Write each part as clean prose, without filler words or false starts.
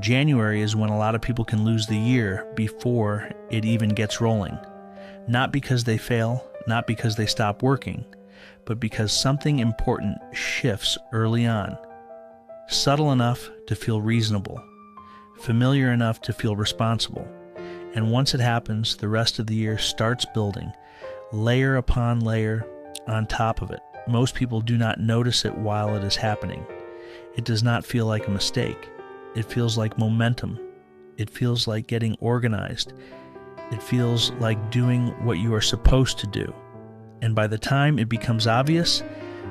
January is when a lot of people can lose the year before it even gets rolling. Not because they fail, not because they stop working, but because something important shifts early on. Subtle enough to feel reasonable, familiar enough to feel responsible. And once it happens, the rest of the year starts building, layer upon layer on top of it. Most people do not notice it while it is happening. It does not feel like a mistake. It feels like momentum. It feels like getting organized. It feels like doing what you are supposed to do. And by the time it becomes obvious,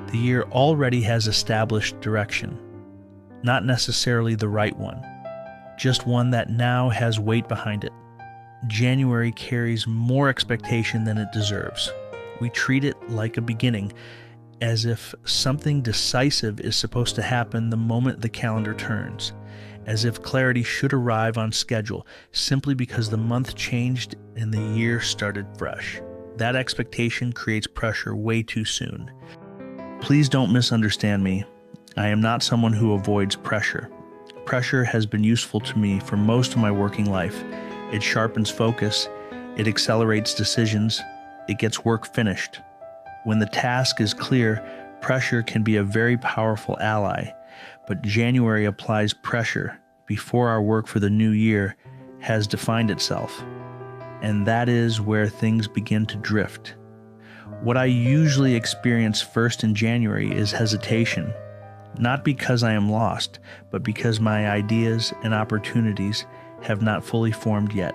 the year already has established direction. Not necessarily the right one, just one that now has weight behind it. January carries more expectation than it deserves. We treat it like a beginning, as if something decisive is supposed to happen the moment the calendar turns, as if clarity should arrive on schedule simply because the month changed and the year started fresh. That expectation creates pressure way too soon. Please don't misunderstand me. I am not someone who avoids pressure. Pressure has been useful to me for most of my working life. It sharpens focus, it accelerates decisions, it gets work finished. When the task is clear, pressure can be a very powerful ally, but January applies pressure before our work for the new year has defined itself. And that is where things begin to drift. What I usually experience first in January is hesitation, not because I am lost, but because my ideas and opportunities have not fully formed yet.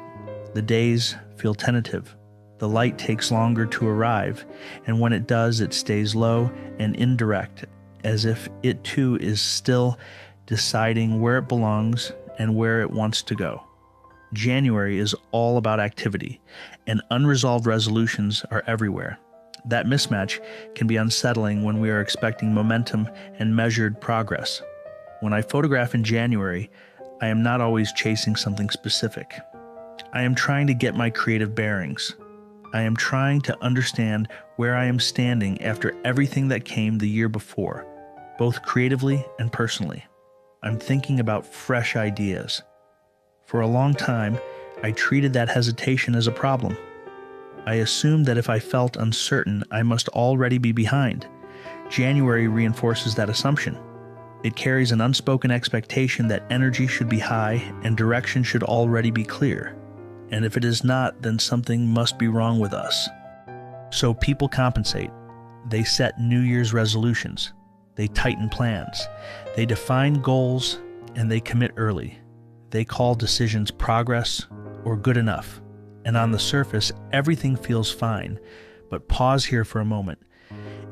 The days feel tentative. The light takes longer to arrive, and when it does, it stays low and indirect, as if it too is still deciding where it belongs and where it wants to go. January is all about activity, and unresolved resolutions are everywhere. That mismatch can be unsettling when we are expecting momentum and measured progress. When I photograph in January, I am not always chasing something specific. I am trying to get my creative bearings. I am trying to understand where I am standing after everything that came the year before, both creatively and personally. I'm thinking about fresh ideas. For a long time, I treated that hesitation as a problem. I assumed that if I felt uncertain, I must already be behind. January reinforces that assumption. It carries an unspoken expectation that energy should be high and direction should already be clear. And if it is not, then something must be wrong with us. So people compensate. They set New Year's resolutions. They tighten plans. They define goals, and they commit early. They call decisions progress or good enough. And on the surface, everything feels fine. But pause here for a moment.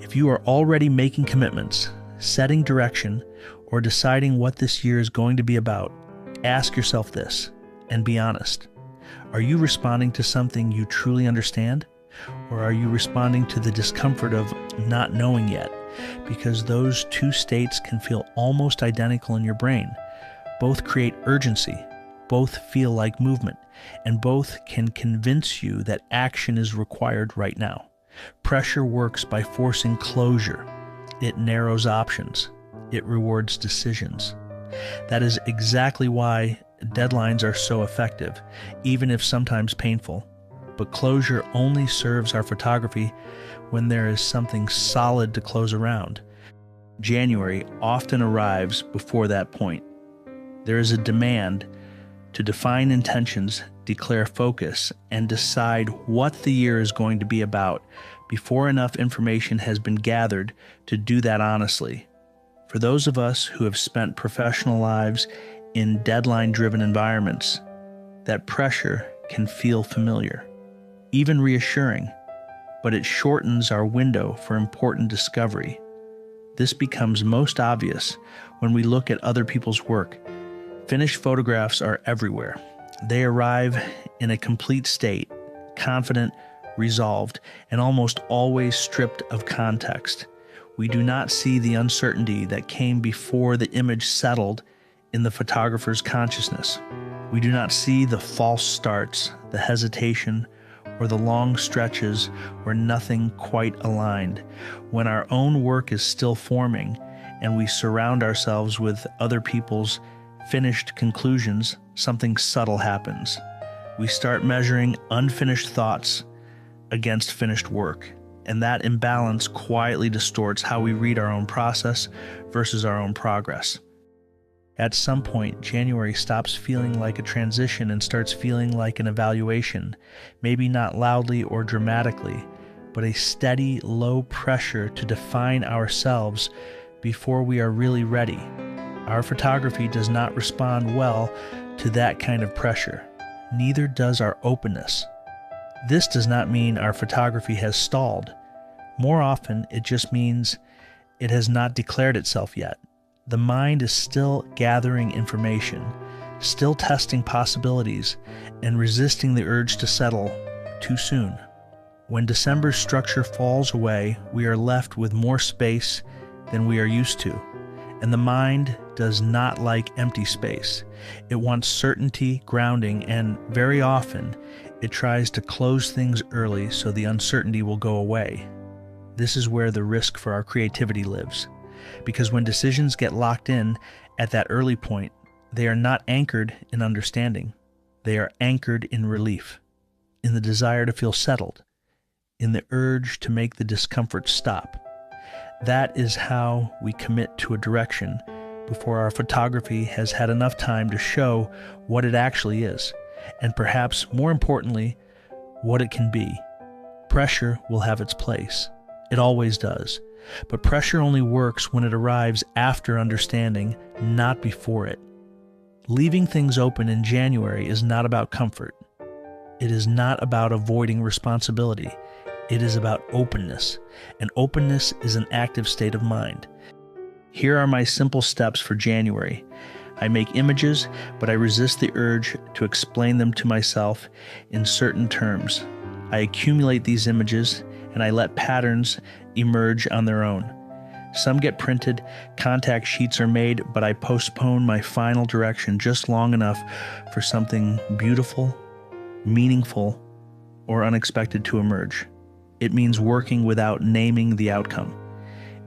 If you are already making commitments, setting direction, or deciding what this year is going to be about, ask yourself this, and be honest. Are you responding to something you truly understand? Or are you responding to the discomfort of not knowing yet? Because those two states can feel almost identical in your brain. Both create urgency, both feel like movement, and both can convince you that action is required right now. Pressure works by forcing closure. It narrows options. It rewards decisions. That is exactly why deadlines are so effective, even if sometimes painful. But closure only serves our photography when there is something solid to close around. January often arrives before that point. There is a demand to define intentions, declare focus, and decide what the year is going to be about before enough information has been gathered to do that honestly. For those of us who have spent professional lives in deadline-driven environments, that pressure can feel familiar, even reassuring, but it shortens our window for important discovery. This becomes most obvious when we look at other people's work. Finished photographs are everywhere. They arrive in a complete state, confident, resolved, and almost always stripped of context. We do not see the uncertainty that came before the image settled in the photographer's consciousness. We do not see the false starts, the hesitation, or the long stretches where nothing quite aligned. When our own work is still forming and we surround ourselves with other people's finished conclusions, something subtle happens. We start measuring unfinished thoughts against finished work, and that imbalance quietly distorts how we read our own process versus our own progress. At some point, January stops feeling like a transition and starts feeling like an evaluation, maybe not loudly or dramatically, but a steady, low pressure to define ourselves before we are really ready. Our photography does not respond well to that kind of pressure. Neither does our openness. This does not mean our photography has stalled. More often, it just means it has not declared itself yet. The mind is still gathering information, still testing possibilities, and resisting the urge to settle too soon. When December's structure falls away, we are left with more space than we are used to. And the mind does not like empty space. It wants certainty, grounding, and very often it tries to close things early so the uncertainty will go away. This is where the risk for our creativity lives. Because when decisions get locked in at that early point, they are not anchored in understanding. They are anchored in relief, in the desire to feel settled, in the urge to make the discomfort stop. That is how we commit to a direction before our photography has had enough time to show what it actually is, and perhaps more importantly, what it can be. Pressure will have its place. It always does. But pressure only works when it arrives after understanding, not before it. Leaving things open in January is not about comfort. It is not about avoiding responsibility. It is about openness, and openness is an active state of mind. Here are my simple steps for January. I make images, but I resist the urge to explain them to myself in certain terms. I accumulate these images, and I let patterns emerge on their own. Some get printed, contact sheets are made, but I postpone my final direction just long enough for something beautiful, meaningful, or unexpected to emerge. It means working without naming the outcome.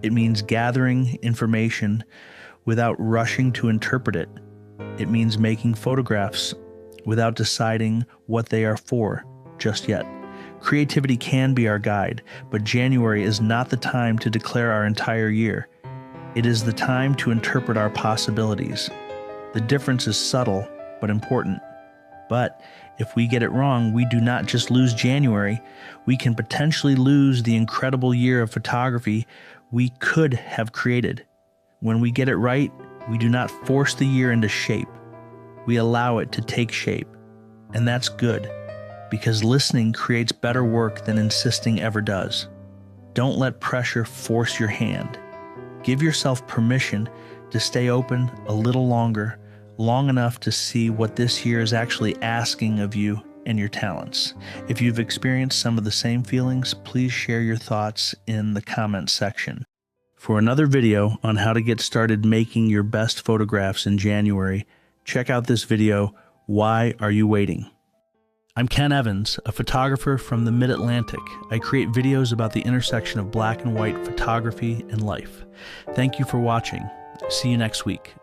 It means gathering information without rushing to interpret it. It means making photographs without deciding what they are for just yet. Creativity can be our guide, but January is not the time to declare our entire year. It is the time to interpret our possibilities. The difference is subtle, but important. But if we get it wrong, we do not just lose January, we can potentially lose the incredible year of photography we could have created. When we get it right, we do not force the year into shape. We allow it to take shape. And that's good, because listening creates better work than insisting ever does. Don't let pressure force your hand. Give yourself permission to stay open a little longer, long enough to see what this year is actually asking of you and your talents. If you've experienced some of the same feelings, please share your thoughts in the comments section. For another video on how to get started making your best photographs in January, check out this video, Why Are You Waiting? I'm Ken Evans, a photographer from the Mid-Atlantic. I create videos about the intersection of black and white photography and life. Thank you for watching. See you next week.